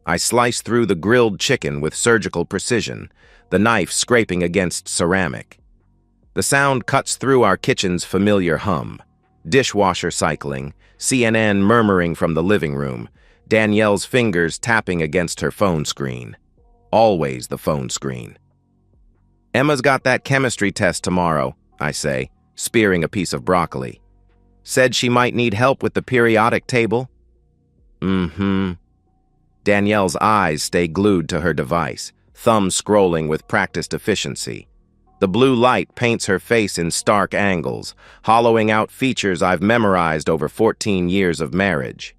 I slice through the grilled chicken with surgical precision, the knife scraping against ceramic. The sound cuts through our kitchen's familiar hum. Dishwasher cycling, CNN murmuring from the living room, Danielle's fingers tapping against her phone screen. Always the phone screen. "Emma's got that chemistry test tomorrow," I say, spearing a piece of broccoli. "Said she might need help with the periodic table?" "Mm-hmm." Danielle's eyes stay glued to her device, thumb scrolling with practiced efficiency. The blue light paints her face in stark angles, hollowing out features I've memorized over 14 years of marriage.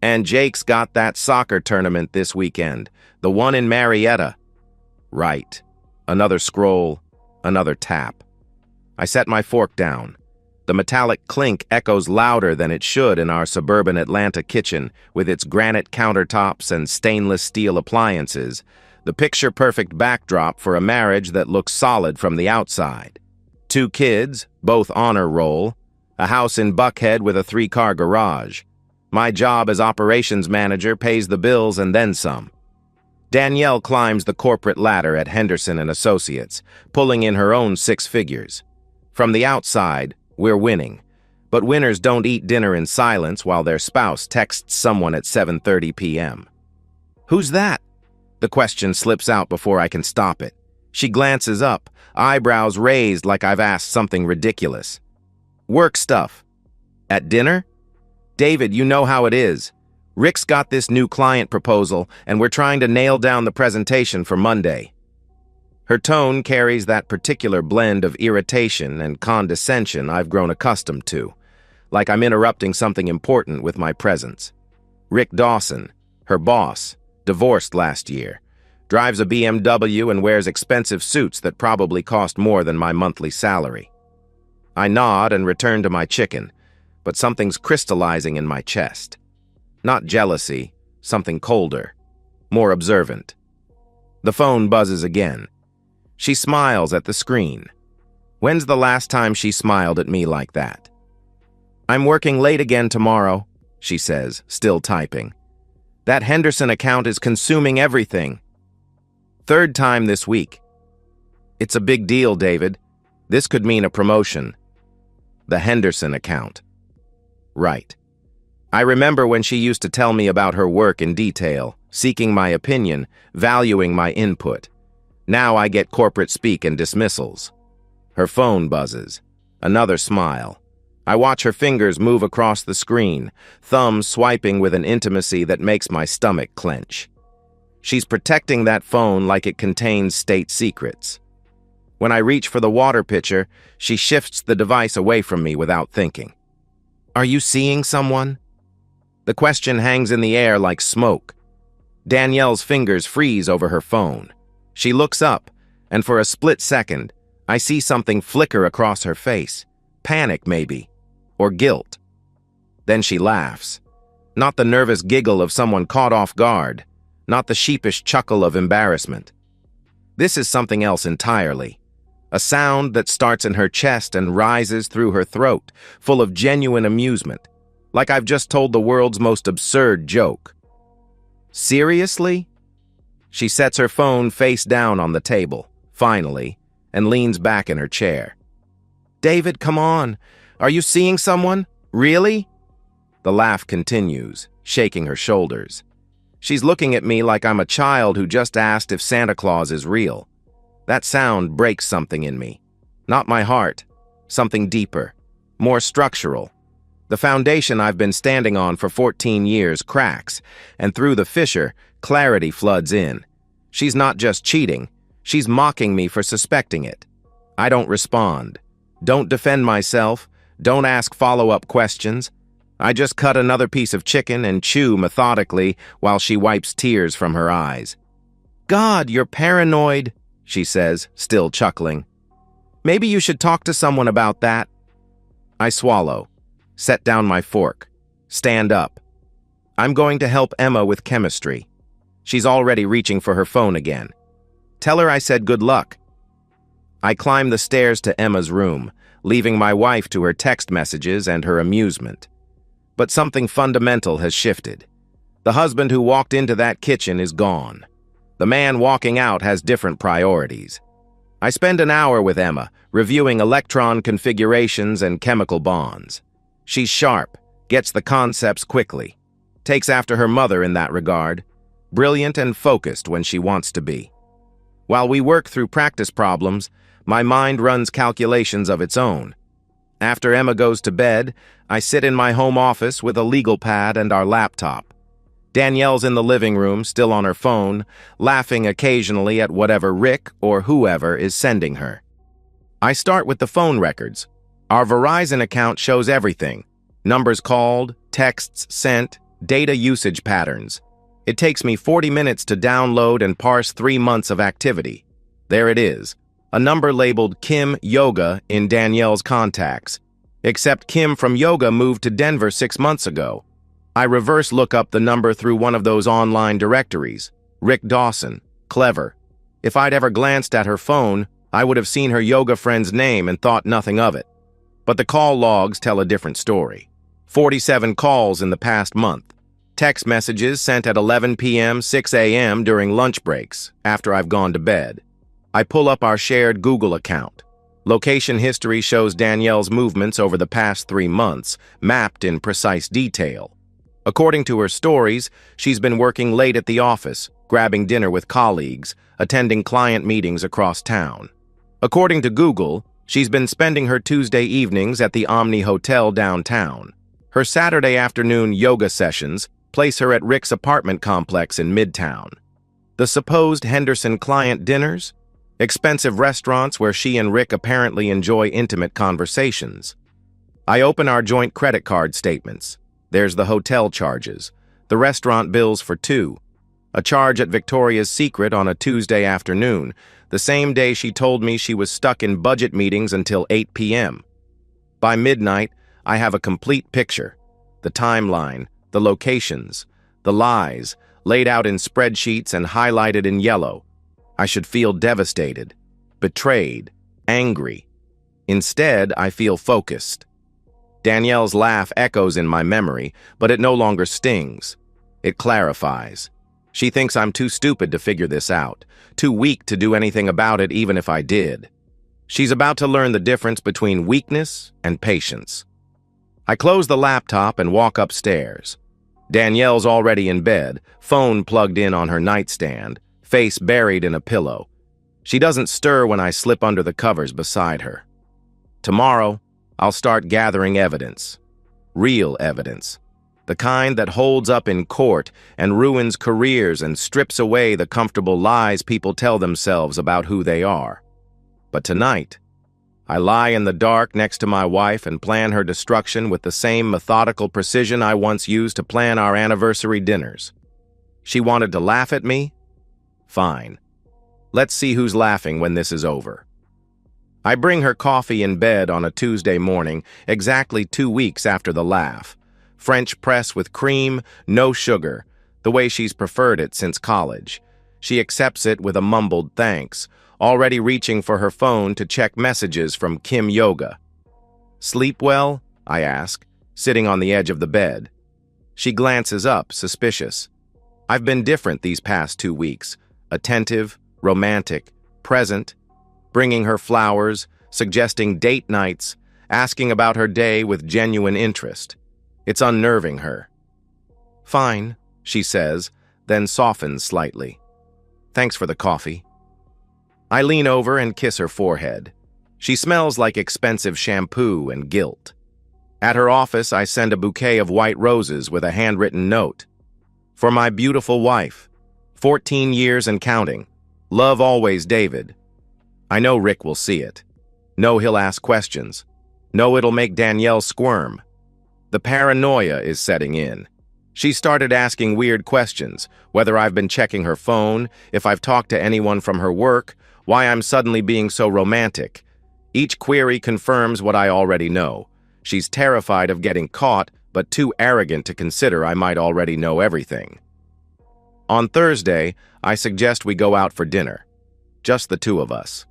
"And Jake's got that soccer tournament this weekend, the one in Marietta." Right. Another scroll, another tap. I set my fork down. The metallic clink echoes louder than it should in our suburban Atlanta kitchen, with its granite countertops and stainless steel appliances, the picture-perfect backdrop for a marriage that looks solid from the outside. 2 kids, both honor roll, a house in Buckhead with a 3-car garage. My job as operations manager pays the bills and then some. Danielle climbs the corporate ladder at Henderson & Associates, pulling in her own 6 figures. From the outside, we're winning, but winners don't eat dinner in silence while their spouse texts someone at 7:30 p.m. "Who's that?" The question slips out before I can stop it. She glances up, eyebrows raised like I've asked something ridiculous. "Work stuff." "At dinner?" "David, you know how it is. Rick's got this new client proposal, and we're trying to nail down the presentation for Monday." Her tone carries that particular blend of irritation and condescension I've grown accustomed to, like I'm interrupting something important with my presence. Rick Dawson, her boss, divorced last year, drives a BMW and wears expensive suits that probably cost more than my monthly salary. I nod and return to my chicken, but something's crystallizing in my chest. Not jealousy, something colder, more observant. The phone buzzes again. She smiles at the screen. When's the last time she smiled at me like that? "I'm working late again tomorrow," she says, still typing. "That Henderson account is consuming everything. 3rd time this week." "It's a big deal, David. This could mean a promotion." The Henderson account. Right. I remember when she used to tell me about her work in detail, seeking my opinion, valuing my input. Now I get corporate speak and dismissals. Her phone buzzes. Another smile. I watch her fingers move across the screen, thumbs swiping with an intimacy that makes my stomach clench. She's protecting that phone like it contains state secrets. When I reach for the water pitcher, she shifts the device away from me without thinking. "Are you seeing someone?" The question hangs in the air like smoke. Danielle's fingers freeze over her phone. She looks up, and for a split second, I see something flicker across her face. Panic, maybe. Or guilt. Then she laughs. Not the nervous giggle of someone caught off guard. Not the sheepish chuckle of embarrassment. This is something else entirely. A sound that starts in her chest and rises through her throat, full of genuine amusement, like I've just told the world's most absurd joke. "Seriously?" She sets her phone face down on the table, finally, and leans back in her chair. "David, come on. Are you seeing someone? Really?" The laugh continues, shaking her shoulders. She's looking at me like I'm a child who just asked if Santa Claus is real. That sound breaks something in me. Not my heart. Something deeper. More structural. The foundation I've been standing on for 14 years cracks, and through the fissure, clarity floods in. She's not just cheating. She's mocking me for suspecting it. I don't respond. Don't defend myself. Don't ask follow-up questions. I just cut another piece of chicken and chew methodically while she wipes tears from her eyes. "God, you're paranoid," she says, still chuckling. "Maybe you should talk to someone about that." I swallow, set down my fork, stand up. I'm going to help Emma with chemistry. She's already reaching for her phone again. Tell her I said good luck. I climb the stairs to Emma's room, leaving my wife to her text messages and her amusement. But something fundamental has shifted. The husband who walked into that kitchen is gone. The man walking out has different priorities. I spend an hour with Emma, reviewing electron configurations and chemical bonds. She's sharp, gets the concepts quickly, takes after her mother in that regard, brilliant and focused when she wants to be. While we work through practice problems, my mind runs calculations of its own. After Emma goes to bed, I sit in my home office with a legal pad and our laptop. Danielle's in the living room, still on her phone, laughing occasionally at whatever Rick or whoever is sending her. I start with the phone records. Our Verizon account shows everything: numbers called, texts sent, data usage patterns. It takes me 40 minutes to download and parse 3 months of activity. There it is, a number labeled Kim Yoga in Danielle's contacts. Except Kim from Yoga moved to Denver 6 months ago. I reverse look up the number through one of those online directories. Rick Dawson. Clever. If I'd ever glanced at her phone, I would have seen her yoga friend's name and thought nothing of it. But the call logs tell a different story. 47 calls in the past month. Text messages sent at 11 p.m., 6 a.m. during lunch breaks, after I've gone to bed. I pull up our shared Google account. Location history shows Danielle's movements over the past 3 months, mapped in precise detail. According to her stories, she's been working late at the office, grabbing dinner with colleagues, attending client meetings across town. According to Google, she's been spending her Tuesday evenings at the Omni Hotel downtown. Her Saturday afternoon yoga sessions place her at Rick's apartment complex in Midtown. The supposed Henderson client dinners? Expensive restaurants where she and Rick apparently enjoy intimate conversations. I open our joint credit card statements. There's the hotel charges, the restaurant bills for 2, a charge at Victoria's Secret on a Tuesday afternoon, the same day she told me she was stuck in budget meetings until 8 p.m. By midnight, I have a complete picture: the timeline, the locations, the lies, laid out in spreadsheets and highlighted in yellow. I should feel devastated, betrayed, angry. Instead, I feel focused. Danielle's laugh echoes in my memory, but it no longer stings. It clarifies. She thinks I'm too stupid to figure this out, too weak to do anything about it even if I did. She's about to learn the difference between weakness and patience. I close the laptop and walk upstairs. Danielle's already in bed, phone plugged in on her nightstand, face buried in a pillow. She doesn't stir when I slip under the covers beside her. Tomorrow, I'll start gathering evidence. Real evidence. The kind that holds up in court and ruins careers and strips away the comfortable lies people tell themselves about who they are. But tonight, I lie in the dark next to my wife and plan her destruction with the same methodical precision I once used to plan our anniversary dinners. She wanted to laugh at me? Fine. Let's see who's laughing when this is over. I bring her coffee in bed on a Tuesday morning, exactly 2 weeks after the laugh. French press with cream, no sugar, the way she's preferred it since college. She accepts it with a mumbled thanks, already reaching for her phone to check messages from Kim Yoga. "Sleep well?" I ask, sitting on the edge of the bed. She glances up, suspicious. I've been different these past 2 weeks, attentive, romantic, present, bringing her flowers, suggesting date nights, asking about her day with genuine interest. It's unnerving her. "Fine," she says, then softens slightly. "Thanks for the coffee." I lean over and kiss her forehead. She smells like expensive shampoo and guilt. At her office, I send a bouquet of white roses with a handwritten note. "For my beautiful wife, 14 years and counting. Love always, David." I know Rick will see it. Know he'll ask questions. Know it'll make Danielle squirm. The paranoia is setting in. She started asking weird questions, whether I've been checking her phone, if I've talked to anyone from her work, why I'm suddenly being so romantic. Each query confirms what I already know. She's terrified of getting caught, but too arrogant to consider I might already know everything. On Thursday, I suggest we go out for dinner. Just the 2 of us.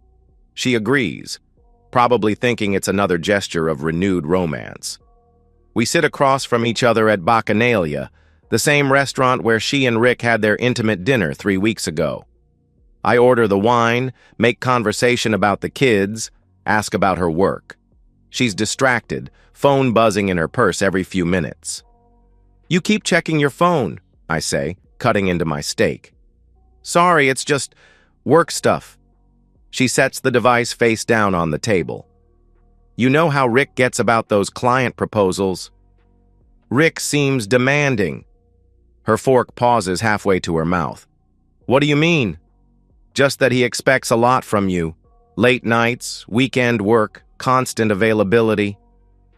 She agrees, probably thinking it's another gesture of renewed romance. We sit across from each other at Bacchanalia, The same restaurant where she and Rick had their intimate dinner 3 weeks ago. I order the wine, make conversation about the kids, ask about her work. She's distracted, phone buzzing in her purse every few minutes. "You keep checking your phone," I say, cutting into my steak. "Sorry, it's just work stuff." She sets the device face down on the table. "You know how Rick gets about those client proposals." "Rick seems demanding." Her fork pauses halfway to her mouth. "What do you mean?" "Just that he expects a lot from you. Late nights, weekend work, constant availability."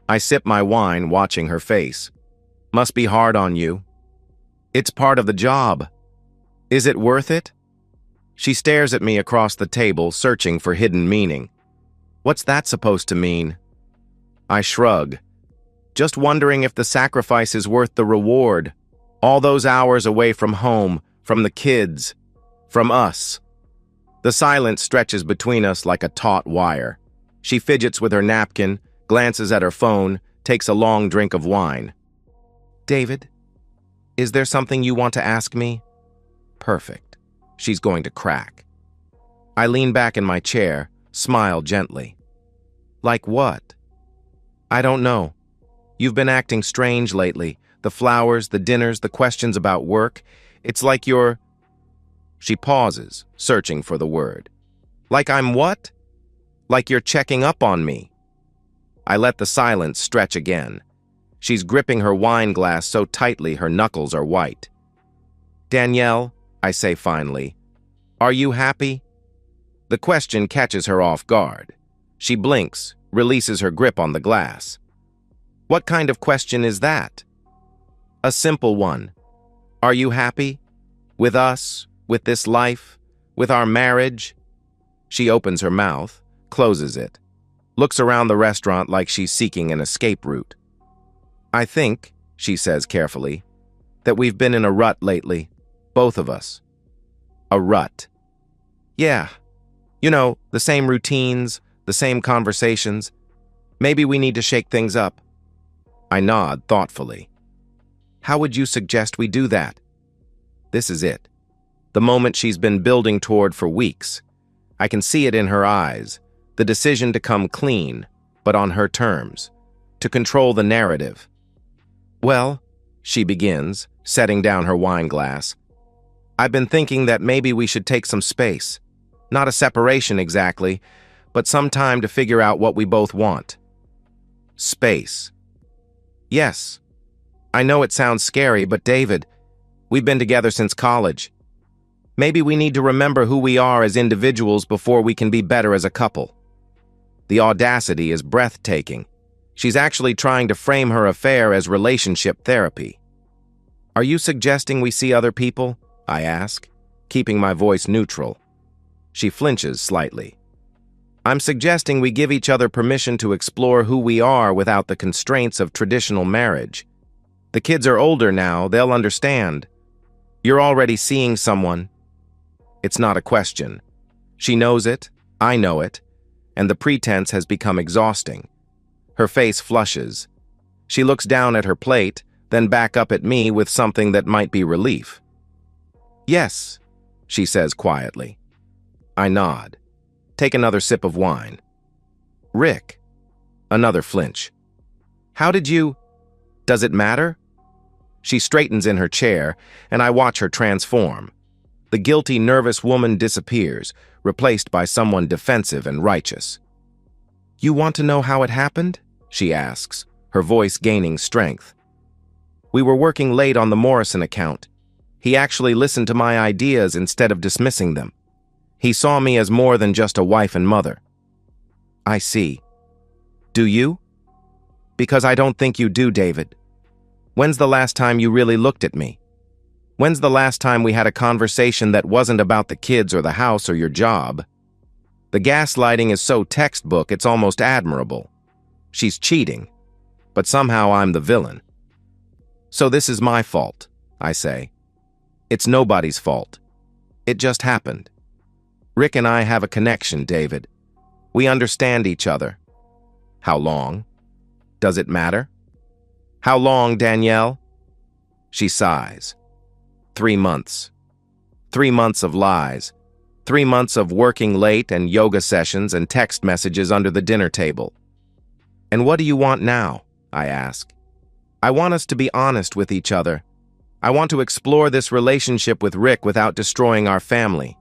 I sip my wine, watching her face. "Must be hard on you." "It's part of the job." "Is it worth it?" She stares at me across the table, searching for hidden meaning. "What's that supposed to mean?" I shrug. "Just wondering if the sacrifice is worth the reward. All those hours away from home, from the kids, from us." The silence stretches between us like a taut wire. She fidgets with her napkin, glances at her phone, takes a long drink of wine. "David, is there something you want to ask me?" Perfect. She's going to crack. I lean back in my chair, smile gently. "Like what?" "I don't know. You've been acting strange lately. The flowers, the dinners, the questions about work. It's like you're..." She pauses, searching for the word. "Like I'm what?" "Like you're checking up on me." I let the silence stretch again. She's gripping her wine glass so tightly her knuckles are white. "Danielle," I say finally, "are you happy?" The question catches her off guard. She blinks, releases her grip on the glass. "What kind of question is that?" "A simple one. Are you happy? With us? With this life? With our marriage?" She opens her mouth, closes it, looks around the restaurant like she's seeking an escape route. "I think," she says carefully, "that we've been in a rut lately, both of us." "A rut?" "Yeah. You know, the same routines, the same conversations. Maybe we need to shake things up." I nod thoughtfully. "How would you suggest we do that?" This is it. The moment she's been building toward for weeks. I can see it in her eyes. The decision to come clean, but on her terms. To control the narrative. "Well," she begins, setting down her wine glass, "I've been thinking that maybe we should take some space. Not a separation exactly, but some time to figure out what we both want." Space. Yes. I know it sounds scary, but David, we've been together since college. Maybe we need to remember who we are as individuals before we can be better as a couple. The audacity is breathtaking. She's actually trying to frame her affair as relationship therapy. "Are you suggesting we see other people?" I ask, keeping my voice neutral. She flinches slightly. "I'm suggesting we give each other permission to explore who we are without the constraints of traditional marriage. The kids are older now, they'll understand. You're already seeing someone." It's not a question. She knows it, I know it, and the pretense has become exhausting. Her face flushes. She looks down at her plate, then back up at me with something that might be relief. "Yes," she says quietly. I nod. Take another sip of wine. "Rick." Another flinch. "How did you... Does it matter?" She straightens in her chair, and I watch her transform. The guilty, nervous woman disappears, replaced by someone defensive and righteous. "You want to know how it happened?" she asks, her voice gaining strength. "We were working late on the Morrison account. He actually listened to my ideas instead of dismissing them. He saw me as more than just a wife and mother." "I see. Do you?" "Because I don't think you do, David. When's the last time you really looked at me? When's the last time we had a conversation that wasn't about the kids or the house or your job? The gaslighting is so textbook it's almost admirable. She's cheating, but somehow I'm the villain. So this is my fault, I say. It's nobody's fault. It just happened. Rick and I have a connection, David. We understand each other. How long? Does it matter? How long, Danielle?" She sighs. 3 months. 3 months of lies. 3 months of working late and yoga sessions and text messages under the dinner table. And what do you want now? I ask. I want us to be honest with each other. I want to explore this relationship with Rick without destroying our family.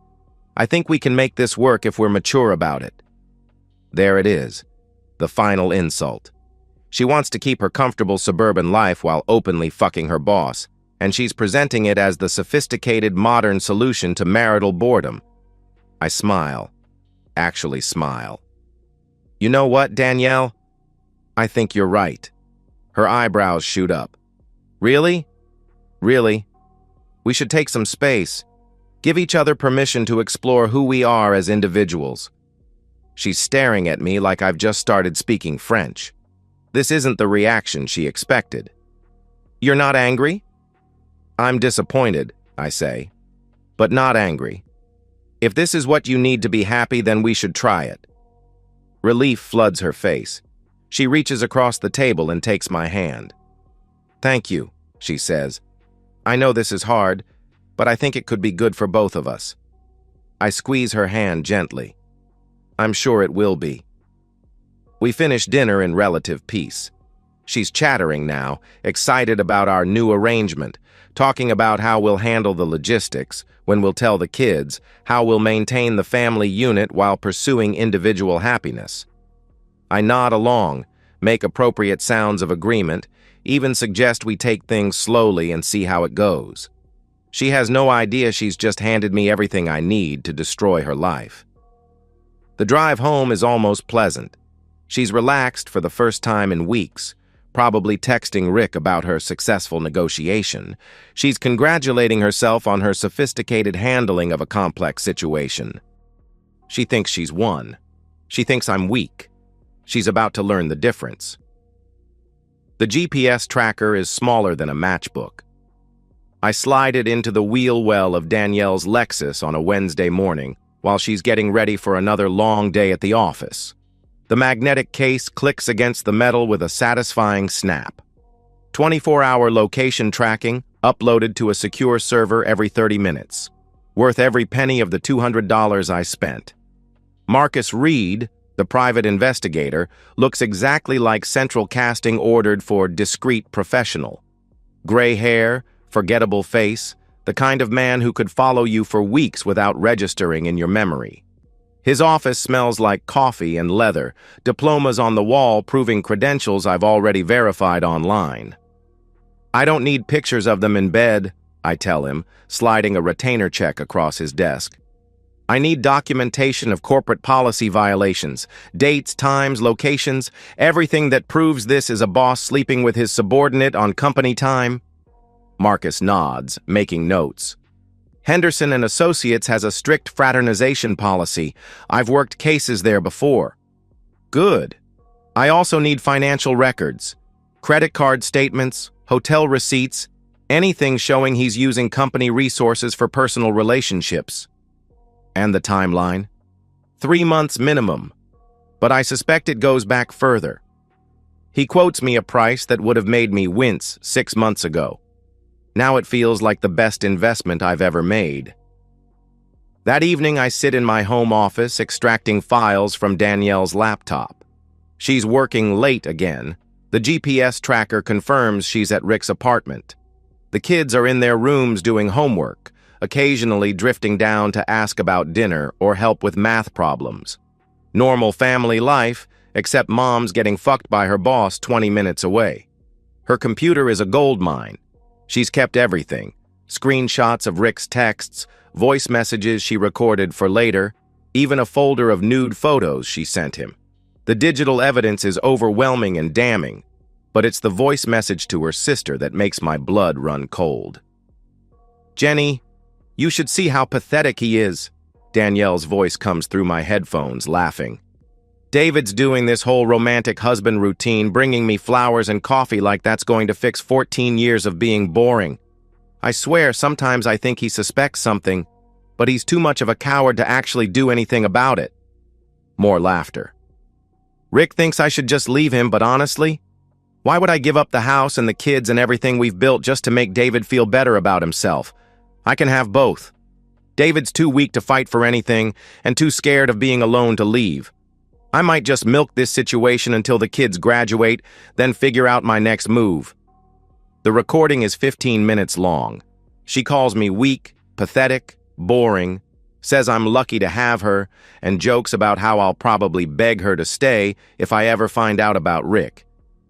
I think we can make this work if we're mature about it. There it is, the final insult. She wants to keep her comfortable suburban life while openly fucking her boss, and she's presenting it as the sophisticated modern solution to marital boredom. I smile. Actually smile. You know what, Danielle? I think you're right. Her eyebrows shoot up. Really? Really? We should take some space. Give each other permission to explore who we are as individuals. She's staring at me like I've just started speaking French. This isn't the reaction she expected. You're not angry? I'm disappointed, I say, but not angry. If this is what you need to be happy, then we should try it. Relief floods her face. She reaches across the table and takes my hand. Thank you, she says. I know this is hard, but I think it could be good for both of us. I squeeze her hand gently. I'm sure it will be. We finish dinner in relative peace. She's chattering now, excited about our new arrangement, talking about how we'll handle the logistics, when we'll tell the kids, how we'll maintain the family unit while pursuing individual happiness. I nod along, make appropriate sounds of agreement, even suggest we take things slowly and see how it goes. She has no idea she's just handed me everything I need to destroy her life. The drive home is almost pleasant. She's relaxed for the first time in weeks, probably texting Rick about her successful negotiation. She's congratulating herself on her sophisticated handling of a complex situation. She thinks she's won. She thinks I'm weak. She's about to learn the difference. The GPS tracker is smaller than a matchbook. I slide it into the wheel well of Danielle's Lexus on a Wednesday morning while she's getting ready for another long day at the office. The magnetic case clicks against the metal with a satisfying snap. 24-hour location tracking uploaded to a secure server every 30 minutes. Worth every penny of the $200 I spent. Marcus Reed, the private investigator, looks exactly like central casting ordered for discreet professional. Gray hair, forgettable face, the kind of man who could follow you for weeks without registering in your memory. His office smells like coffee and leather, diplomas on the wall proving credentials I've already verified online. I don't need pictures of them in bed, I tell him, sliding a retainer check across his desk. I need documentation of corporate policy violations, dates, times, locations, everything that proves this is a boss sleeping with his subordinate on company time. Marcus nods, making notes. Henderson and Associates has a strict fraternization policy. I've worked cases there before. Good. I also need financial records, credit card statements, hotel receipts, anything showing he's using company resources for personal relationships. And the timeline? 3 months minimum, but I suspect it goes back further. He quotes me a price that would have made me wince 6 months ago. Now it feels like the best investment I've ever made. That evening, I sit in my home office extracting files from Danielle's laptop. She's working late again. The GPS tracker confirms she's at Rick's apartment. The kids are in their rooms doing homework, occasionally drifting down to ask about dinner or help with math problems. Normal family life, except mom's getting fucked by her boss 20 minutes away. Her computer is a gold mine. She's kept everything, screenshots of Rick's texts, voice messages she recorded for later, even a folder of nude photos she sent him. The digital evidence is overwhelming and damning, but it's the voice message to her sister that makes my blood run cold. Jenny, you should see how pathetic he is. Danielle's voice comes through my headphones, laughing. David's doing this whole romantic husband routine, bringing me flowers and coffee like that's going to fix 14 years of being boring. I swear sometimes I think he suspects something, but he's too much of a coward to actually do anything about it. More laughter. Rick thinks I should just leave him, but honestly, Why would I give up the house and the kids and everything we've built just to make David feel better about himself? I can have both. David's too weak to fight for anything and too scared of being alone to leave. I might just milk this situation until the kids graduate, then figure out my next move. The recording is 15 minutes long. She calls me weak, pathetic, boring, says I'm lucky to have her, and jokes about how I'll probably beg her to stay if I ever find out about Rick.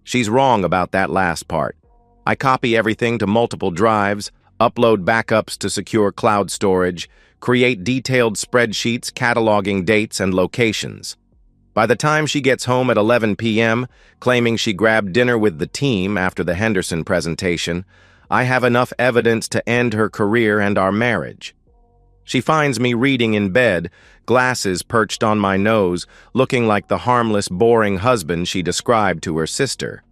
She's wrong about that last part. I copy everything to multiple drives, upload backups to secure cloud storage, create detailed spreadsheets cataloging dates and locations. By the time she gets home at 11 p.m., claiming she grabbed dinner with the team after the Henderson presentation, I have enough evidence to end her career and our marriage. She finds me reading in bed, glasses perched on my nose, looking like the harmless, boring husband she described to her sister.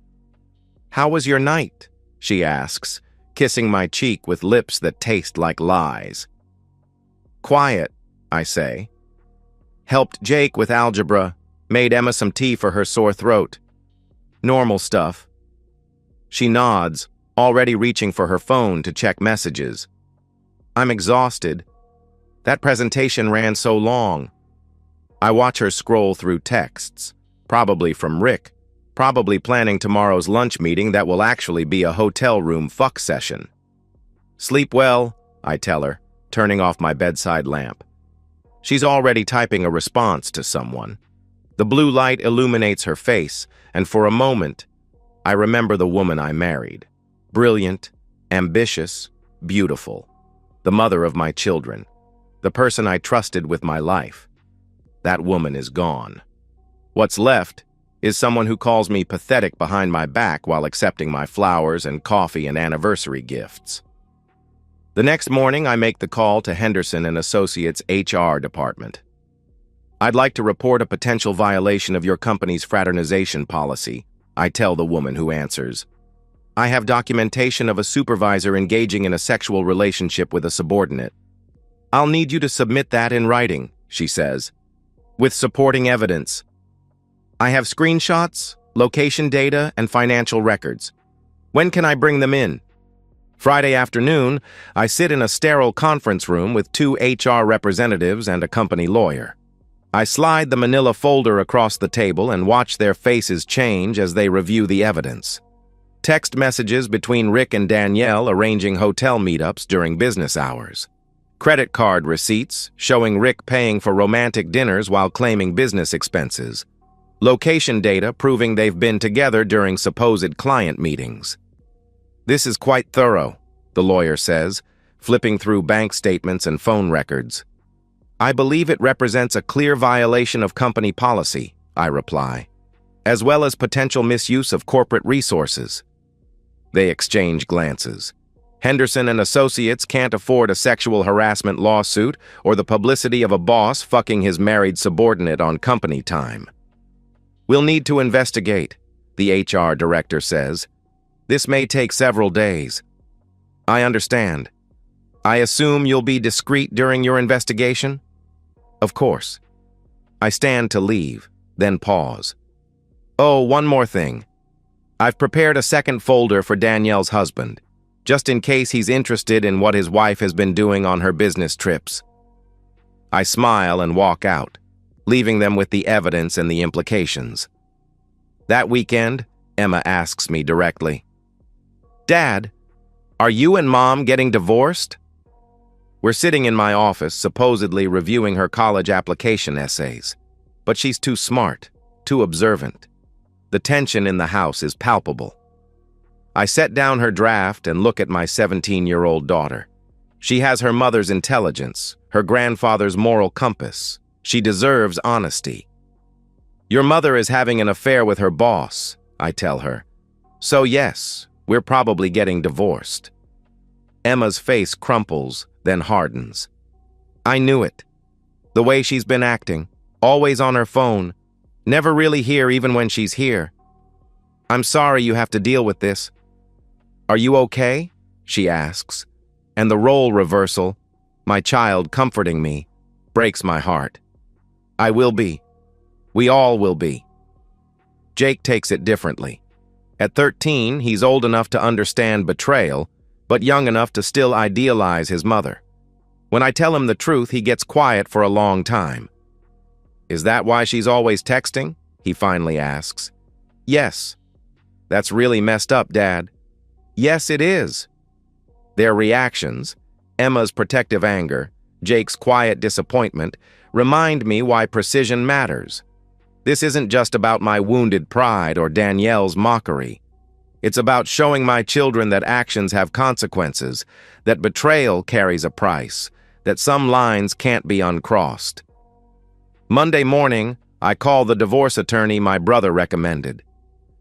"How was your night?" she asks, kissing my cheek with lips that taste like lies. "Quiet," I say. "Helped Jake with algebra, made Emma some tea for her sore throat. Normal stuff." She nods, already reaching for her phone to check messages. I'm exhausted. That presentation ran so long. I watch her scroll through texts, probably from Rick, probably planning tomorrow's lunch meeting that will actually be a hotel room fuck session. "Sleep well," I tell her, turning off my bedside lamp. She's already typing a response to someone. The blue light illuminates her face, and for a moment, I remember the woman I married. Brilliant, ambitious, beautiful. The mother of my children. The person I trusted with my life. That woman is gone. What's left is someone who calls me pathetic behind my back while accepting my flowers and coffee and anniversary gifts. The next morning, I make the call to Henderson and Associates HR department. "I'd like to report a potential violation of your company's fraternization policy," I tell the woman who answers. "I have documentation of a supervisor engaging in a sexual relationship with a subordinate. I'll need you to submit that in writing," she says, "with supporting evidence. I have screenshots, location data, and financial records. When can I bring them in?" Friday afternoon, I sit in a sterile conference room with 2 HR representatives and a company lawyer. I slide the manila folder across the table and watch their faces change as they review the evidence. Text messages between Rick and Danielle arranging hotel meetups during business hours. Credit card receipts showing Rick paying for romantic dinners while claiming business expenses. Location data proving they've been together during supposed client meetings. "This is quite thorough," the lawyer says, flipping through bank statements and phone records. "I believe it represents a clear violation of company policy," I reply, "as well as potential misuse of corporate resources." They exchange glances. Henderson and Associates can't afford a sexual harassment lawsuit or the publicity of a boss fucking his married subordinate on company time. "We'll need to investigate," the HR director says. "This may take several days." "I understand. I assume you'll be discreet during your investigation?" "Of course." I stand to leave, then pause. "Oh, one more thing. I've prepared a second folder for Danielle's husband, just in case he's interested in what his wife has been doing on her business trips." I smile and walk out, leaving them with the evidence and the implications. That weekend, Emma asks me directly, "Dad, are you and Mom getting divorced?" We're sitting in my office, supposedly reviewing her college application essays. But she's too smart, too observant. The tension in the house is palpable. I set down her draft and look at my 17-year-old daughter. She has her mother's intelligence, her grandfather's moral compass. She deserves honesty. "Your mother is having an affair with her boss," I tell her. "So yes, we're probably getting divorced." Emma's face crumples, then hardens. "I knew it. The way she's been acting, always on her phone, never really here even when she's here. I'm sorry you have to deal with this." "Are you okay?" she asks, and the role reversal, my child comforting me, breaks my heart. I will be. We all will be. Jake takes it differently. At 13, he's old enough to understand betrayal, but young enough to still idealize his mother. When I tell him the truth, he gets quiet for a long time. "Is that why she's always texting?" he finally asks. "Yes." "That's really messed up, Dad." "Yes, it is." Their reactions, Emma's protective anger, Jake's quiet disappointment, remind me why precision matters. This isn't just about my wounded pride or Danielle's mockery. It's about showing my children that actions have consequences, that betrayal carries a price, that some lines can't be uncrossed. Monday morning, I call the divorce attorney my brother recommended.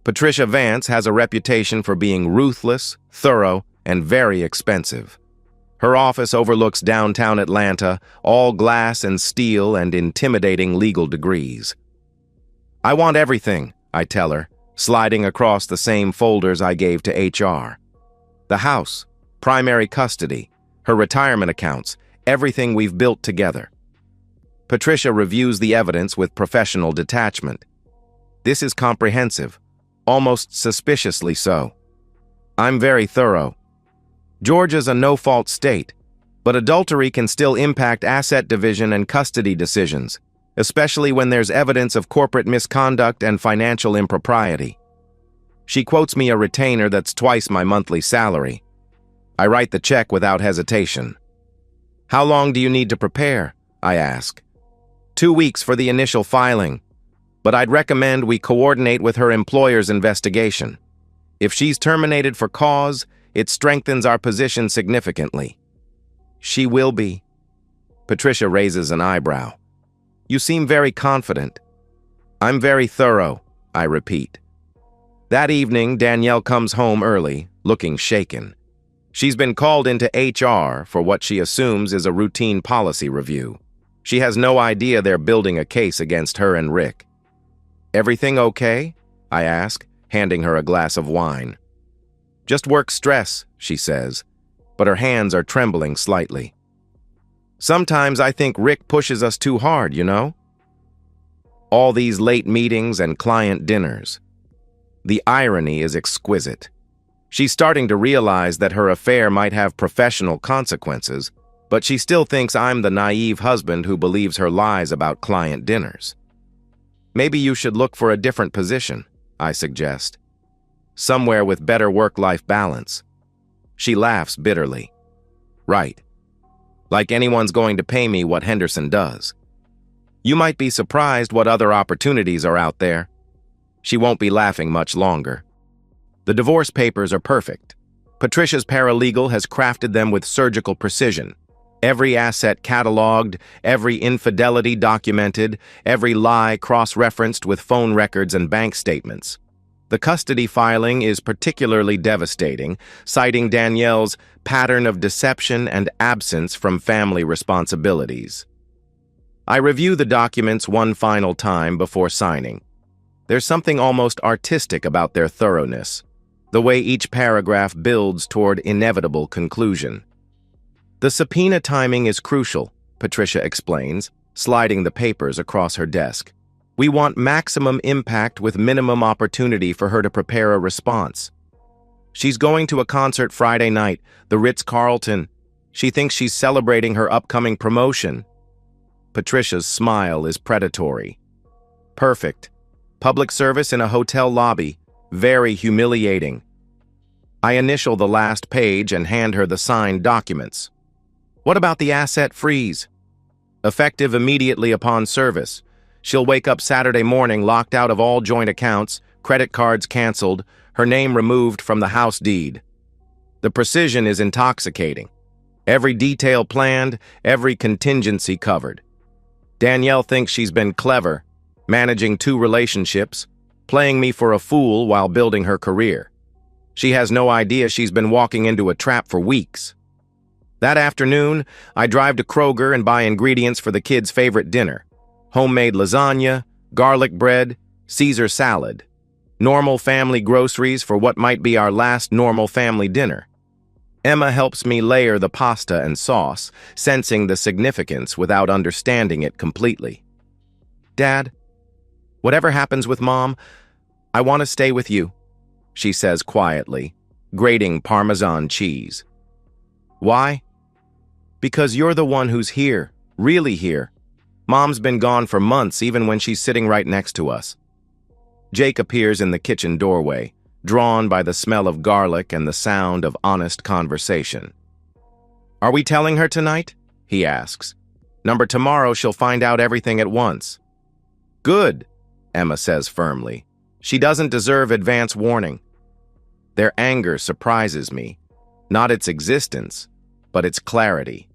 Patricia Vance has a reputation for being ruthless, thorough, and very expensive. Her office overlooks downtown Atlanta, all glass and steel and intimidating legal degrees. "I want everything," I tell her, sliding across the same folders I gave to HR. The house, primary custody, her retirement accounts, everything we've built together. Patricia reviews the evidence with professional detachment. This is comprehensive, almost suspiciously so. I'm very thorough. Georgia's a no-fault state, but adultery can still impact asset division and custody decisions, especially when there's evidence of corporate misconduct and financial impropriety. She quotes me a retainer that's twice my monthly salary. I write the check without hesitation. "How long do you need to prepare?" I ask. 2 weeks for the initial filing, but I'd recommend we coordinate with her employer's investigation. If she's terminated for cause, it strengthens our position significantly. "She will be." Patricia raises an eyebrow. "You seem very confident." "I'm very thorough," I repeat. That evening, Danielle comes home early, looking shaken. She's been called into HR for what she assumes is a routine policy review. She has no idea they're building a case against her and Rick. "Everything okay?" I ask, handing her a glass of wine. "Just work stress," she says, but her hands are trembling slightly. "Sometimes I think Rick pushes us too hard, you know? All these late meetings and client dinners. The irony is exquisite. She's starting to realize that her affair might have professional consequences, but she still thinks I'm the naive husband who believes her lies about client dinners. "Maybe you should look for a different position," I suggest. "Somewhere with better work-life balance." She laughs bitterly. "Right. Like anyone's going to pay me what Henderson does. You might be surprised what other opportunities are out there." She won't be laughing much longer. The divorce papers are perfect. Patricia's paralegal has crafted them with surgical precision. Every asset cataloged, every infidelity documented, every lie cross-referenced with phone records and bank statements. The custody filing is particularly devastating, citing Danielle's pattern of deception and absence from family responsibilities. I review the documents one final time before signing. There's something almost artistic about their thoroughness, the way each paragraph builds toward inevitable conclusion. The subpoena timing is crucial, Patricia explains, sliding the papers across her desk. We want maximum impact with minimum opportunity for her to prepare a response. She's going to a concert Friday night, the Ritz-Carlton. She thinks she's celebrating her upcoming promotion. Patricia's smile is predatory. Perfect. Public service in a hotel lobby. Very humiliating. I initial the last page and hand her the signed documents. What about the asset freeze? Effective immediately upon service. She'll wake up Saturday morning locked out of all joint accounts, credit cards canceled, her name removed from the house deed. The precision is intoxicating. Every detail planned, every contingency covered. Danielle thinks she's been clever, managing 2 relationships, playing me for a fool while building her career. She has no idea she's been walking into a trap for weeks. That afternoon, I drive to Kroger and buy ingredients for the kids' favorite dinner. Homemade lasagna, garlic bread, Caesar salad. Normal family groceries for what might be our last normal family dinner. Emma helps me layer the pasta and sauce, sensing the significance without understanding it completely. Dad, whatever happens with Mom, I want to stay with you. she says quietly, grating Parmesan cheese. Why? Because you're the one who's here, really here. Mom's been gone for months, even when she's sitting right next to us. Jake appears in the kitchen doorway, drawn by the smell of garlic and the sound of honest conversation. Are we telling her tonight? He asks. Number tomorrow she'll find out everything at once. Good, Emma says firmly. She doesn't deserve advance warning. Their anger surprises me. Not its existence, but its clarity.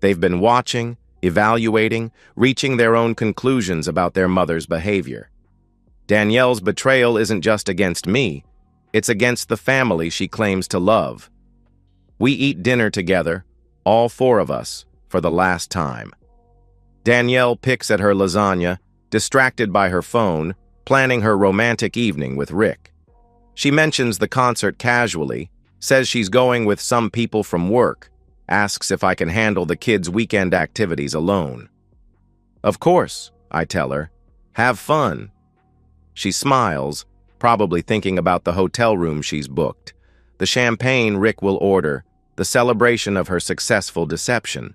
They've been watching, evaluating, reaching their own conclusions about their mother's behavior. Danielle's betrayal isn't just against me, it's against the family she claims to love. We eat dinner together, all four of us, for the last time. Danielle picks at her lasagna, distracted by her phone, planning her romantic evening with Rick. She mentions the concert casually, says she's going with some people from work, asks if I can handle the kids' weekend activities alone. Of course, I tell her. Have fun. She smiles, probably thinking about the hotel room she's booked, the champagne Rick will order, the celebration of her successful deception.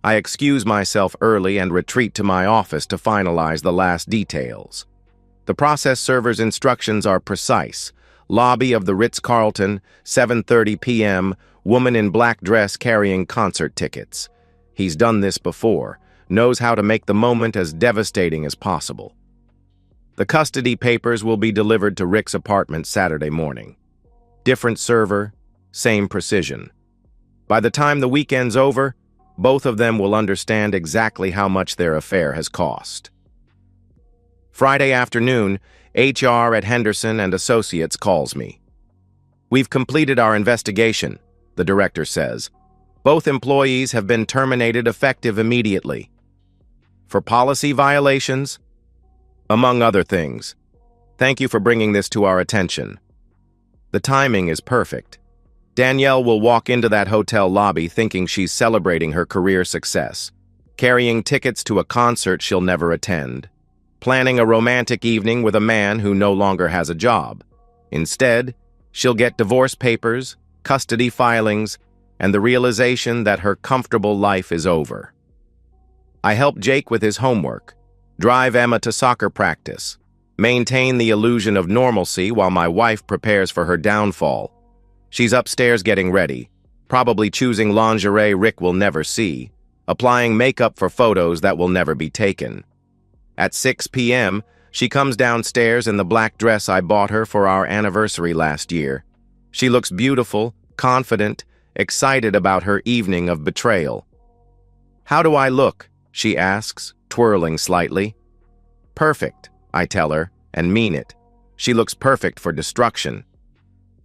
I excuse myself early and retreat to my office to finalize the last details. The process server's instructions are precise. Lobby of the Ritz-Carlton, 7:30 p.m., woman in black dress carrying concert tickets. He's done this before, knows how to make the moment as devastating as possible. The custody papers will be delivered to Rick's apartment Saturday morning. Different server, same precision. By the time the weekend's over, both of them will understand exactly how much their affair has cost. Friday afternoon, HR at Henderson and Associates calls me. We've completed our investigation, the director says. Both employees have been terminated effective immediately. For policy violations? Among other things. Thank you for bringing this to our attention. The timing is perfect. Danielle will walk into that hotel lobby thinking she's celebrating her career success, carrying tickets to a concert she'll never attend, planning a romantic evening with a man who no longer has a job. Instead, she'll get divorce papers, custody filings, and the realization that her comfortable life is over. I help Jake with his homework, drive Emma to soccer practice, maintain the illusion of normalcy while my wife prepares for her downfall. She's upstairs getting ready, probably choosing lingerie Rick will never see, applying makeup for photos that will never be taken. At 6 p.m., she comes downstairs in the black dress I bought her for our anniversary last year. She looks beautiful, confident, excited about her evening of betrayal. How do I look? She asks, twirling slightly. Perfect, I tell her, and mean it. She looks perfect for destruction.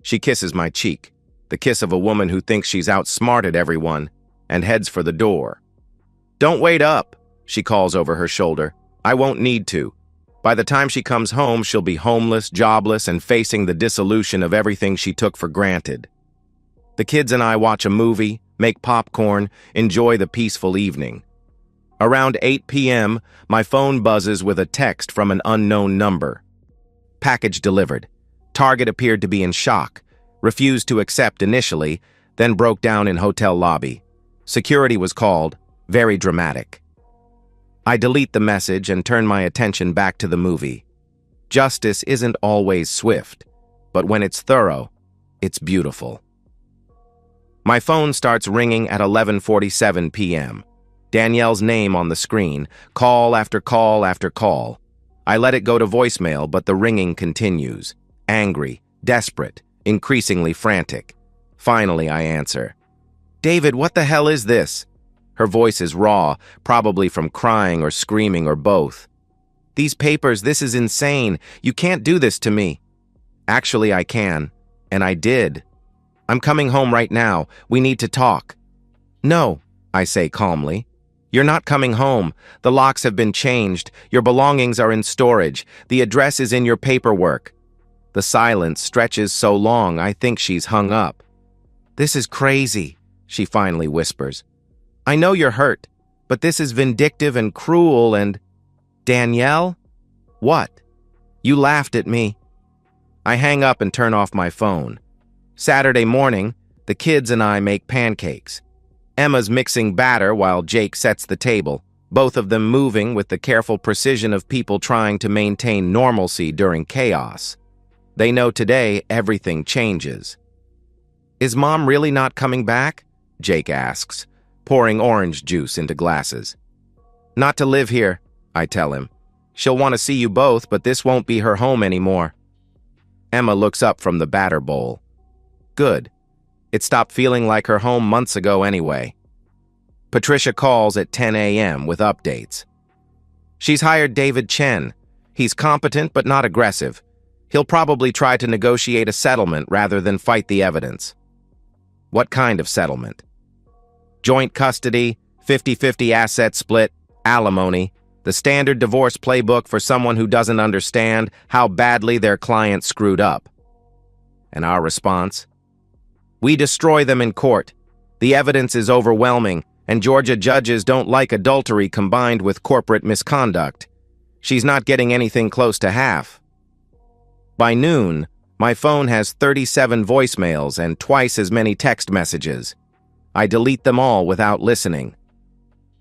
She kisses my cheek, the kiss of a woman who thinks she's outsmarted everyone, and heads for the door. Don't wait up, she calls over her shoulder. I won't need to. By the time she comes home, she'll be homeless, jobless, and facing the dissolution of everything she took for granted. The kids and I watch a movie, make popcorn, enjoy the peaceful evening. Around 8 p.m., my phone buzzes with a text from an unknown number. Package delivered. Target appeared to be in shock, refused to accept initially, then broke down in hotel lobby. Security was called, very dramatic. I delete the message and turn my attention back to the movie. Justice isn't always swift, but when it's thorough, it's beautiful. My phone starts ringing at 11:47 p.m. Danielle's name on the screen, call after call after call. I let it go to voicemail, but the ringing continues. Angry, desperate, increasingly frantic. Finally, I answer. David, what the hell is this? Her voice is raw, probably from crying or screaming or both. These papers, this is insane. You can't do this to me. Actually, I can. And I did. I'm coming home right now. We need to talk. No, I say calmly. You're not coming home. The locks have been changed. Your belongings are in storage. The address is in your paperwork. The silence stretches so long, I think she's hung up. This is crazy, she finally whispers. I know you're hurt, but this is vindictive and cruel and... Danielle? What? You laughed at me. I hang up and turn off my phone. Saturday morning, the kids and I make pancakes. Emma's mixing batter while Jake sets the table, both of them moving with the careful precision of people trying to maintain normalcy during chaos. They know today everything changes. "Is Mom really not coming back?" Jake asks, pouring orange juice into glasses. "Not to live here," I tell him. "She'll want to see you both, but this won't be her home anymore." Emma looks up from the batter bowl. "Good. It stopped feeling like her home months ago anyway." Patricia calls at 10 a.m. with updates. She's hired David Chen. He's competent but not aggressive. He'll probably try to negotiate a settlement rather than fight the evidence. What kind of settlement? Joint custody, 50-50 asset split, alimony, the standard divorce playbook for someone who doesn't understand how badly their client screwed up. And our response? "We destroy them in court. The evidence is overwhelming, and Georgia judges don't like adultery combined with corporate misconduct. She's not getting anything close to half." By noon, my phone has 37 voicemails and twice as many text messages. I delete them all without listening.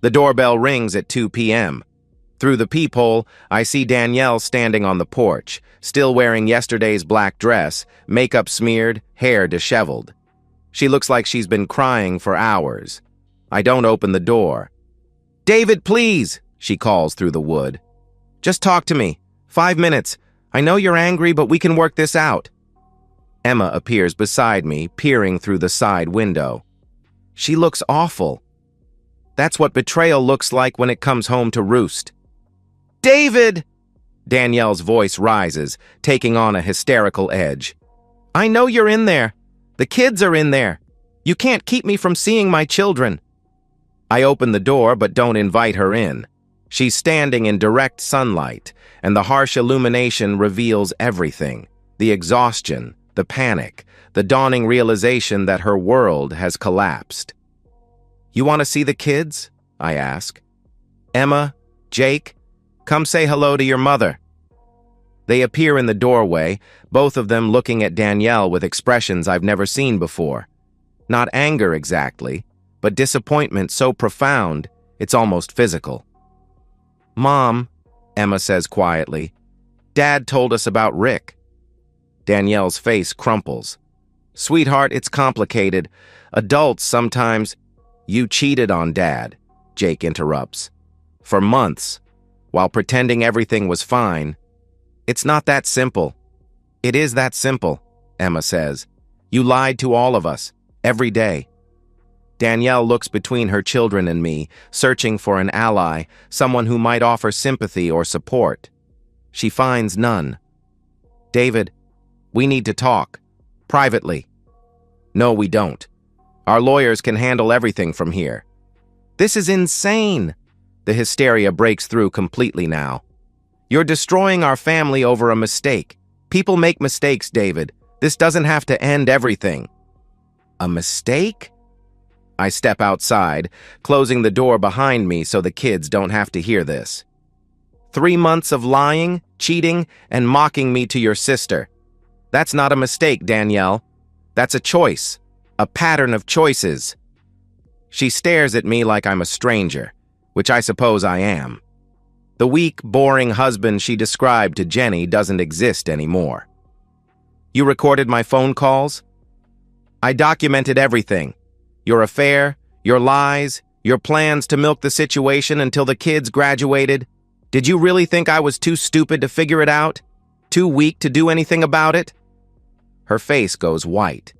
The doorbell rings at 2 p.m. Through the peephole, I see Danielle standing on the porch, still wearing yesterday's black dress, makeup smeared, hair disheveled. She looks like she's been crying for hours. I don't open the door. "David, please," she calls through the wood. "Just talk to me. 5 minutes. I know you're angry, but we can work this out." Emma appears beside me, peering through the side window. She looks awful. That's what betrayal looks like when it comes home to roost. "David!" Danielle's voice rises, taking on a hysterical edge. "I know you're in there. The kids are in there. You can't keep me from seeing my children." I open the door but don't invite her in. She's standing in direct sunlight, and the harsh illumination reveals everything: the exhaustion, the panic, the dawning realization that her world has collapsed. "You want to see the kids?" I ask. "Emma, Jake, come say hello to your mother." They appear in the doorway, both of them looking at Danielle with expressions I've never seen before. Not anger exactly, but disappointment so profound it's almost physical. "Mom," Emma says quietly, "Dad told us about Rick." Danielle's face crumples. "Sweetheart, it's complicated. Adults sometimes—" "You cheated on Dad," Jake interrupts. "For months, while pretending everything was fine. It's not that simple." "It is that simple," Emma says. "You lied to all of us, every day." Danielle looks between her children and me, searching for an ally, someone who might offer sympathy or support. She finds none. "David, we need to talk. Privately." "No, we don't. Our lawyers can handle everything from here." "This is insane." The hysteria breaks through completely now. "You're destroying our family over a mistake. People make mistakes, David. This doesn't have to end everything." "A mistake?" I step outside, closing the door behind me so the kids don't have to hear this. 3 months of lying, cheating, and mocking me to your sister. That's not a mistake, Danielle. That's a choice. A pattern of choices. She stares at me like I'm a stranger, which I suppose I am. The weak, boring husband she described to Jenny doesn't exist anymore. "You recorded my phone calls?" "I documented everything. Your affair, your lies, your plans to milk the situation until the kids graduated. Did you really think I was too stupid to figure it out? Too weak to do anything about it?" Her face goes white.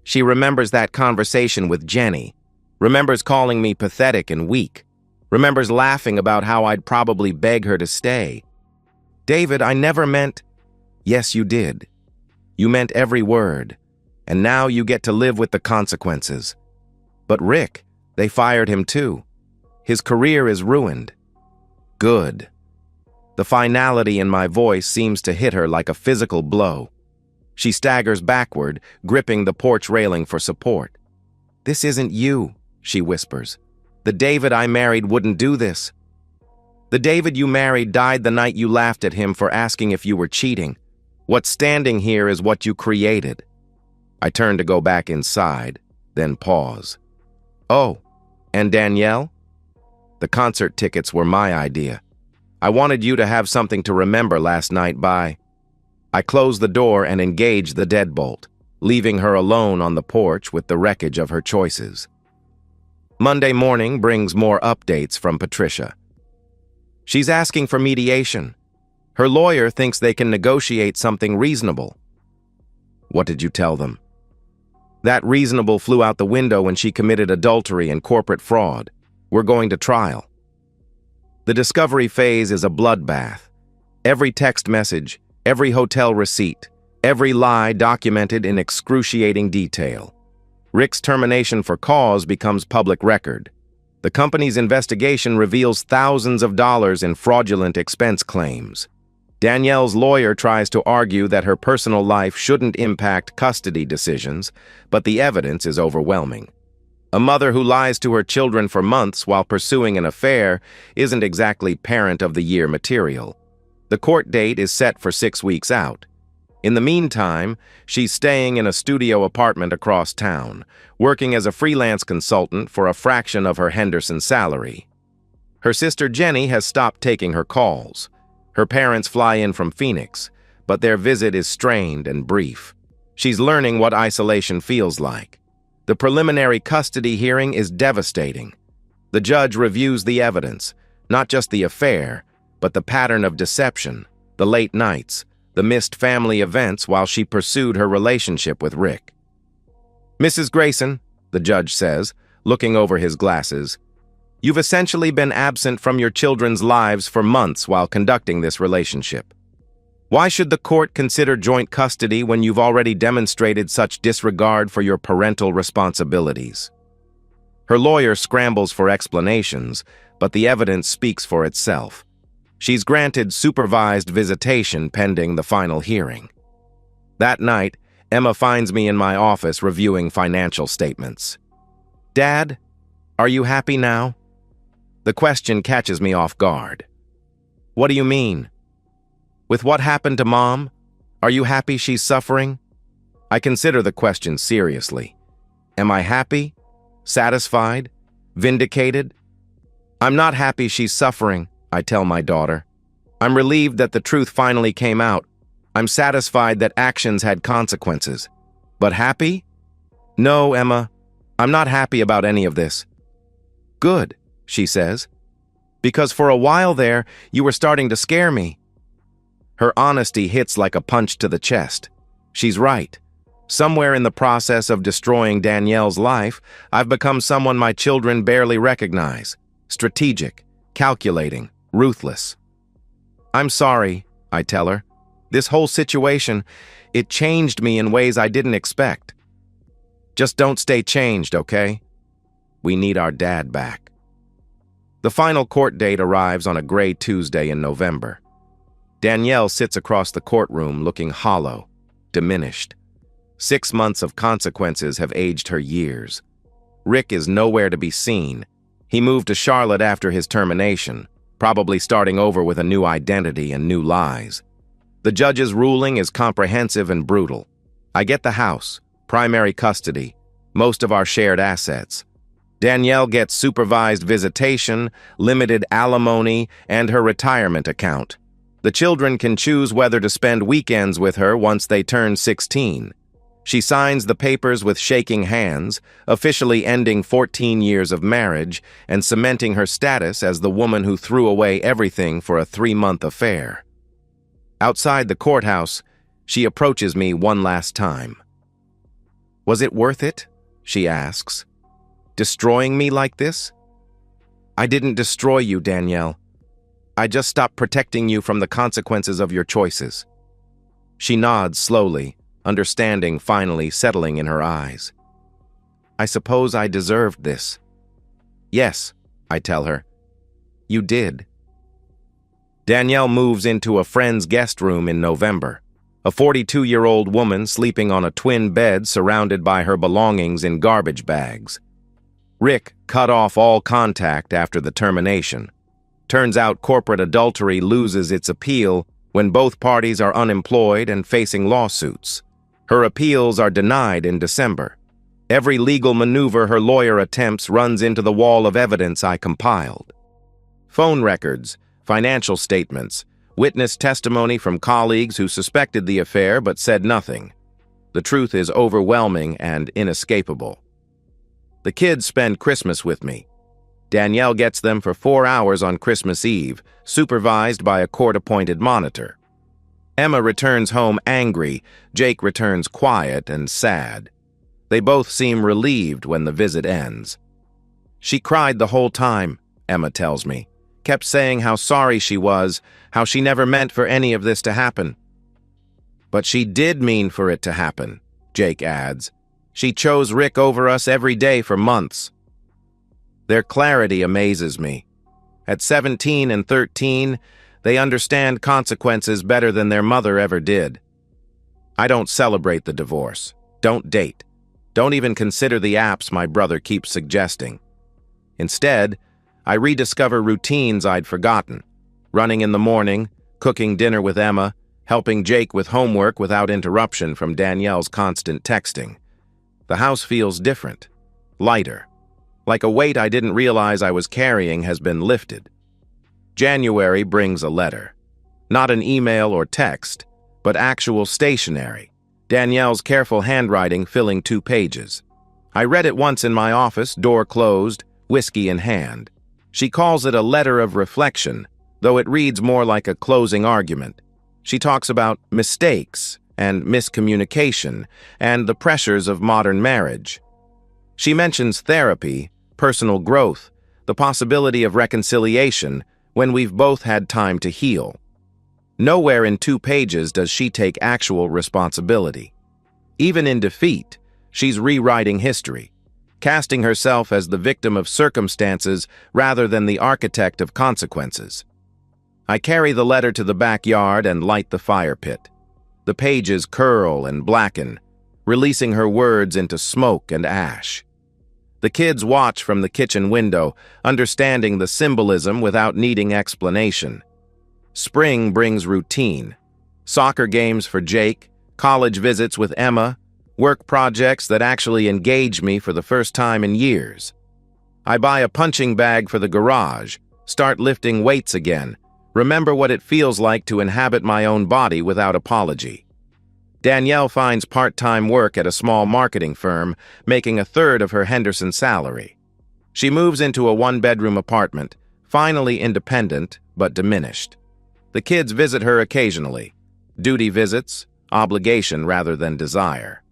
She remembers that conversation with Jenny, remembers calling me pathetic and weak, remembers laughing about how I'd probably beg her to stay. "David, I never meant—" "Yes, you did. You meant every word, and now you get to live with the consequences. But Rick, they fired him too. His career is ruined." "Good." The finality in my voice seems to hit her like a physical blow. She staggers backward, gripping the porch railing for support. "This isn't you," she whispers. "The David I married wouldn't do this. The David you married died the night you laughed at him for asking if you were cheating. What's standing here is what you created. I turn to go back inside, then pause. Oh, and Danielle? The concert tickets were my idea. I wanted you to have something to remember last night by. I closed the door and engaged the deadbolt, leaving her alone on the porch with the wreckage of her choices. Monday morning brings more updates from Patricia. She's asking for mediation. Her lawyer thinks they can negotiate something reasonable. What did you tell them? That reasonable flew out the window when she committed adultery and corporate fraud. We're going to trial. The discovery phase is a bloodbath. Every text message, every hotel receipt, every lie documented in excruciating detail. Rick's termination for cause becomes public record. The company's investigation reveals thousands of dollars in fraudulent expense claims. Danielle's lawyer tries to argue that her personal life shouldn't impact custody decisions, but the evidence is overwhelming. A mother who lies to her children for months while pursuing an affair isn't exactly Parent of the Year material. The court date is set for 6 weeks out. In the meantime, she's staying in a studio apartment across town, working as a freelance consultant for a fraction of her Henderson salary. Her sister Jenny has stopped taking her calls. Her parents fly in from Phoenix, but their visit is strained and brief. She's learning what isolation feels like. The preliminary custody hearing is devastating. The judge reviews the evidence, not just the affair, but the pattern of deception, the late nights, the missed family events while she pursued her relationship with Rick. Mrs. Grayson, the judge says, looking over his glasses, you've essentially been absent from your children's lives for months while conducting this relationship. Why should the court consider joint custody when you've already demonstrated such disregard for your parental responsibilities? Her lawyer scrambles for explanations, but the evidence speaks for itself. She's granted supervised visitation pending the final hearing. That night, Emma finds me in my office reviewing financial statements. Dad, are you happy now? The question catches me off guard. What do you mean? With what happened to Mom? Are you happy she's suffering? I consider the question seriously. Am I happy? Satisfied? Vindicated? I'm not happy she's suffering, I tell my daughter. I'm relieved that the truth finally came out. I'm satisfied that actions had consequences. But happy? No, Emma. I'm not happy about any of this. Good, she says. Because for a while there, you were starting to scare me. Her honesty hits like a punch to the chest. She's right. Somewhere in the process of destroying Danielle's life, I've become someone my children barely recognize. Strategic, calculating, ruthless. I'm sorry, I tell her. This whole situation, it changed me in ways I didn't expect. Just don't stay changed, okay? We need our dad back. The final court date arrives on a gray Tuesday in November. Danielle sits across the courtroom looking hollow, diminished. 6 months of consequences have aged her years. Rick is nowhere to be seen. He moved to Charlotte after his termination, probably starting over with a new identity and new lies. The judge's ruling is comprehensive and brutal. I get the house, primary custody, most of our shared assets. Danielle gets supervised visitation, limited alimony, and her retirement account. The children can choose whether to spend weekends with her once they turn 16. She signs the papers with shaking hands, officially ending 14 years of marriage and cementing her status as the woman who threw away everything for a 3-month affair. Outside the courthouse, she approaches me one last time. Was it worth it? She asks. Destroying me like this? I didn't destroy you, Danielle. I just stopped protecting you from the consequences of your choices. She nods slowly, understanding finally settling in her eyes. I suppose I deserved this. Yes, I tell her. You did. Danielle moves into a friend's guest room in November, a 42-year-old woman sleeping on a twin bed surrounded by her belongings in garbage bags. Rick cut off all contact after the termination. Turns out corporate adultery loses its appeal when both parties are unemployed and facing lawsuits. Her appeals are denied in December. Every legal maneuver her lawyer attempts runs into the wall of evidence I compiled. Phone records, financial statements, witness testimony from colleagues who suspected the affair but said nothing. The truth is overwhelming and inescapable. The kids spend Christmas with me. Danielle gets them for 4 hours on Christmas Eve, supervised by a court-appointed monitor. Emma returns home angry. Jake returns quiet and sad. They both seem relieved when the visit ends. She cried the whole time, Emma tells me. Kept saying how sorry she was, how she never meant for any of this to happen. But she did mean for it to happen, Jake adds. She chose Rick over us every day for months. Their clarity amazes me. At 17 and 13, they understand consequences better than their mother ever did. I don't celebrate the divorce. Don't date. Don't even consider the apps my brother keeps suggesting. Instead, I rediscover routines I'd forgotten. Running in the morning, cooking dinner with Emma, helping Jake with homework without interruption from Danielle's constant texting. The house feels different, lighter. Like a weight I didn't realize I was carrying has been lifted. January brings a letter. Not an email or text, but actual stationery. Danielle's careful handwriting filling 2 pages. I read it once in my office, door closed, whiskey in hand. She calls it a letter of reflection, though it reads more like a closing argument. She talks about mistakes and miscommunication and the pressures of modern marriage. She mentions therapy, personal growth, the possibility of reconciliation when we've both had time to heal. Nowhere in 2 pages does she take actual responsibility. Even in defeat, she's rewriting history, casting herself as the victim of circumstances rather than the architect of consequences. I carry the letter to the backyard and light the fire pit. The pages curl and blacken, releasing her words into smoke and ash. The kids watch from the kitchen window, understanding the symbolism without needing explanation. Spring brings routine. Soccer games for Jake, college visits with Emma, work projects that actually engage me for the first time in years. I buy a punching bag for the garage, start lifting weights again, remember what it feels like to inhabit my own body without apology. Danielle finds part-time work at a small marketing firm, making 1/3 of her Henderson salary. She moves into a 1-bedroom apartment, finally independent but diminished. The kids visit her occasionally. Duty visits, obligation rather than desire.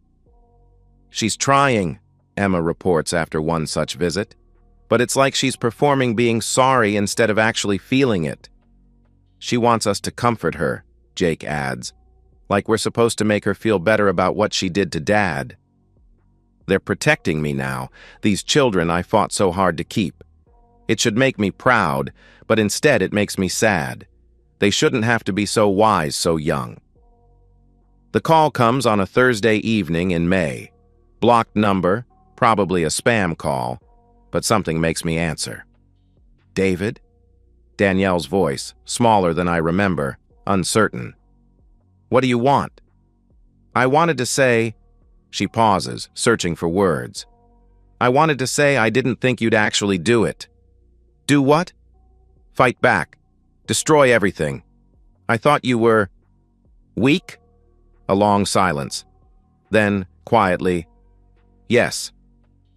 She's trying, Emma reports after one such visit, but it's like she's performing being sorry instead of actually feeling it. She wants us to comfort her, Jake adds, like we're supposed to make her feel better about what she did to Dad. They're protecting me now, these children I fought so hard to keep. It should make me proud, but instead it makes me sad. They shouldn't have to be so wise so young. The call comes on a Thursday evening in May. Blocked number, probably a spam call, but something makes me answer. David? Danielle's voice, smaller than I remember, uncertain. What do you want? I wanted to say... She pauses, searching for words. I wanted to say I didn't think you'd actually do it. Do what? Fight back. Destroy everything. I thought you were... weak? A long silence. Then, quietly, yes.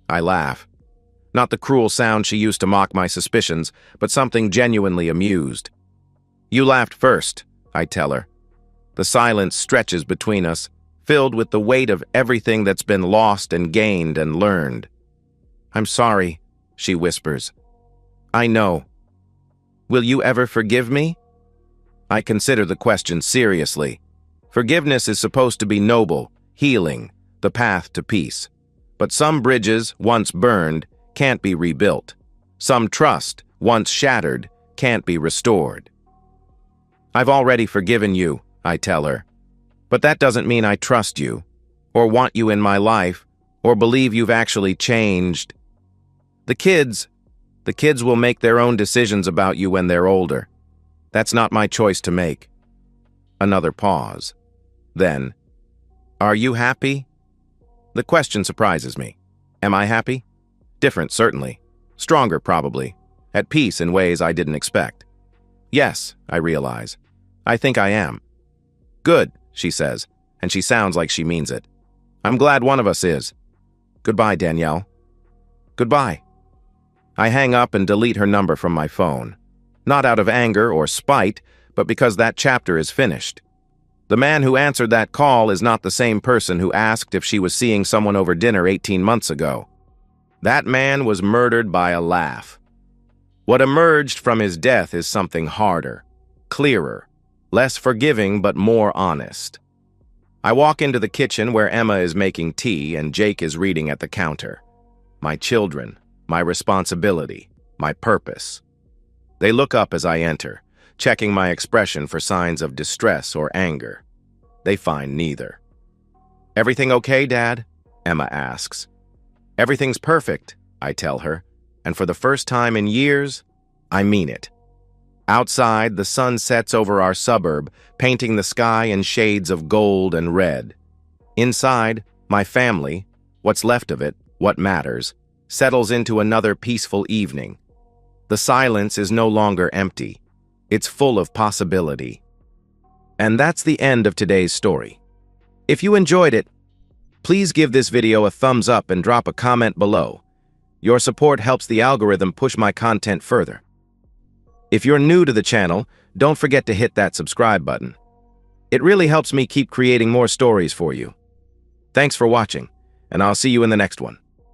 I laugh. Not the cruel sound she used to mock my suspicions, but something genuinely amused. You laughed first, I tell her. The silence stretches between us, filled with the weight of everything that's been lost and gained and learned. I'm sorry, she whispers. I know. Will you ever forgive me? I consider the question seriously. Forgiveness is supposed to be noble, healing, the path to peace. But some bridges, once burned, can't be rebuilt. Some trust, once shattered, can't be restored. I've already forgiven you, I tell her. But that doesn't mean I trust you, or want you in my life, or believe you've actually changed. The kids will make their own decisions about you when they're older. That's not my choice to make. Another pause. Then, "Are you happy?" The question surprises me. Am I happy? Different, certainly. Stronger, probably. At peace in ways I didn't expect. Yes, I realize. I think I am. Good, she says, and she sounds like she means it. I'm glad one of us is. Goodbye, Danielle. Goodbye. I hang up and delete her number from my phone. Not out of anger or spite, but because that chapter is finished. The man who answered that call is not the same person who asked if she was seeing someone over dinner 18 months ago. That man was murdered by a laugh. What emerged from his death is something harder, clearer, less forgiving but more honest. I walk into the kitchen where Emma is making tea and Jake is reading at the counter. My children, my responsibility, my purpose. They look up as I enter, checking my expression for signs of distress or anger. They find neither. "Everything okay, Dad?" Emma asks. "Everything's perfect," I tell her, and for the first time in years, I mean it. Outside, the sun sets over our suburb, painting the sky in shades of gold and red. Inside, my family, what's left of it, what matters, settles into another peaceful evening. The silence is no longer empty. It's full of possibility. And that's the end of today's story. If you enjoyed it, please give this video a thumbs up and drop a comment below. Your support helps the algorithm push my content further. If you're new to the channel, don't forget to hit that subscribe button. It really helps me keep creating more stories for you. Thanks for watching, and I'll see you in the next one.